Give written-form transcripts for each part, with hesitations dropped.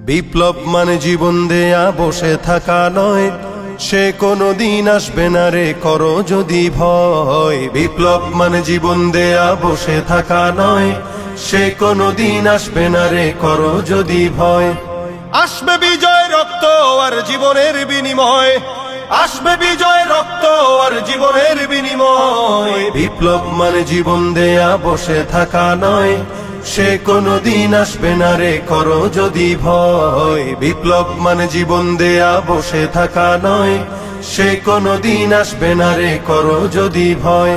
বিপ্লব মানে জীবন দেয়া বসে থাকা নয়, সে কোনদিন আসবে না রে করো যদি ভয়। বিপ্লব মানে জীবন দেয়া বসে থাকা নয়, সে কোনদিন আসবে না রে করো যদি ভয়। আসবে বিজয় রক্ত আর জীবনের বিনিময়, আসবে বিজয় রক্ত আর জীবনের বিনিময়। বিপ্লব মানে জীবন দেয়া বসে থাকা নয়, সে কোনদিন আসবে না রে করো যদি ভয়। বিপ্লব মানে জীবন দেয়া বসে থাকা নয়, সে কোনদিন আসবে না রে করো যদি ভয়।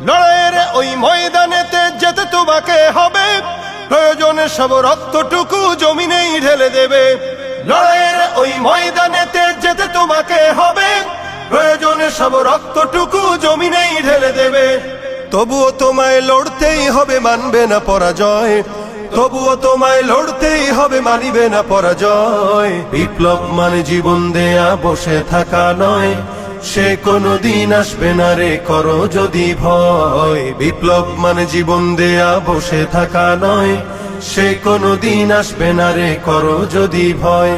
লড়াইয়ের ওই ময়দানেতে যেতে তোমাকে হবে, প্রয়োজনে সব রক্তটুকু জমিনেই ঢেলে দেবে। লড়াইয়ের ওই ময়দানেতে যেতে তোমাকে হবে, প্রয়োজনে সব রক্তটুকু জমিনেই ঢেলে দেবে। তবুও তোমায় লড়তেই হবে, মানবে না পরাজয়। তবুও তোমায় লড়তেই হবে, মানিবে না পরাজয়। বিপ্লব মানে জীবন দেয়া বসে থাকা নয়, সে কোনদিন আসবে না রে করো যদি ভয়। বিপ্লব মানে জীবন দেয়া বসে থাকা নয়, সে কোনদিন আসবে না রে করো যদি ভয়।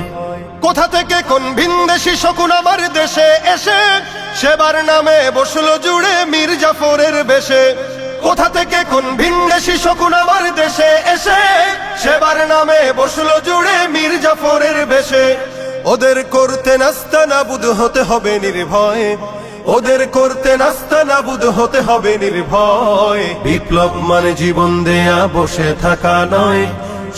কোথা থেকে কোন ভিনদেশী শকুন আমার দেশে এসে সেবার নামে বসলো জুড়ে মীর জাফরের বেশে। কোথা থেকে কোন ভিনদেশী শকুন আমার দেশে এসে সেবার নামে বসলো জুড়ে মীর জাফরের বেশে। ওদের করতে নাস্তানাবুদ হতে হবে নির্ভয়, ওদের করতে নাস্তানাবুদ হতে হবে নির্ভয়। বিপ্লব মানে জীবন দেয়া বসে থাকা নয়,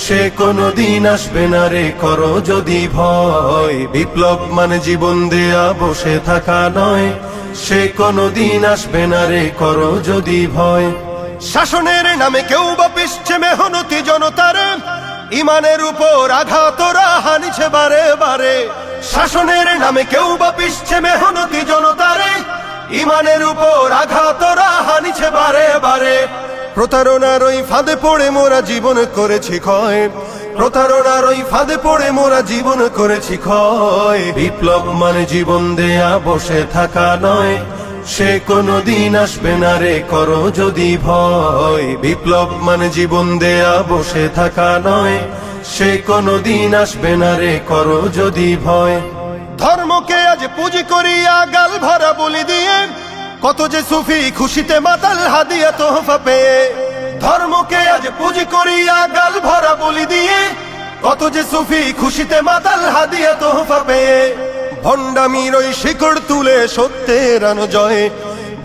সে কোনদিন আসবে না রে করো যদি ভয়। বিপ্লব মানে জীবন দেয়া বসে থাকা নয়, সে কোনদিন আসবে না রে করো যদি ভয়। শাসনের নামে কেউ বা পিছছে মেহনতি জনতার, ইমানের উপর আঘাতরা হানিছে বারে বারে। শাসনের নামে কেউ বা পিছছে মেহনতি জনতার, ইমানের উপর আঘাতরা হানিছে বারে বারে। প্রতারণার ওই ফাঁদে পড়ে মোরা জীবন করেছি ক্ষয়, প্রতারণার ওই ফাঁদে পড়ে মোরা জীবন করেছি ক্ষয়। বিপ্লব মানে জীবন দেয়া বসে থাকা নয়, সে কোনদিন আসবে না রে করো যদি ভয়। বিপ্লব মানে জীবন দেয়া বসে থাকা নয়, সে কোনদিন আসবে না রে করো যদি ভয়। ধর্মকে আজ পুঁজি করিয়া গাল ভরা বলি দিয়ে, কত যে সুফি খুশিতে মাতাল হাদিয়া তোহফা পেয়ে। ধর্মকে আজ পুঁজি করিয়া গাল ভরা বলি দিয়ে, কত যে সুফি খুশিতে মাতাল হাদিয়া তোহফা পেয়ে। ভণ্ডামির ওই শিকড় তুলে সত্যের আনো জয়,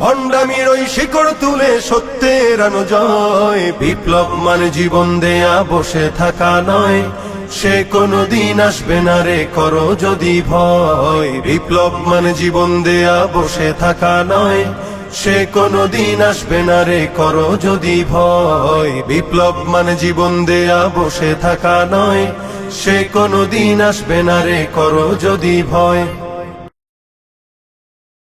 ভণ্ডামির ওই শিকড় তুলে সত্যের আনো জয়। বিপ্লব মানে জীবন দেয়া বসে থাকা নয়, সে কোনদিন আসবে না রে করো যদি ভয়। বিপ্লব মানে জীবন দেয়া বসে থাকা নয়, সে কোনদিন আসবে না রে করো যদি ভয়। বিপ্লব মানে জীবন দেয়া বসে থাকা নয়, সে কোনদিন আসবে না রে করো যদি ভয়।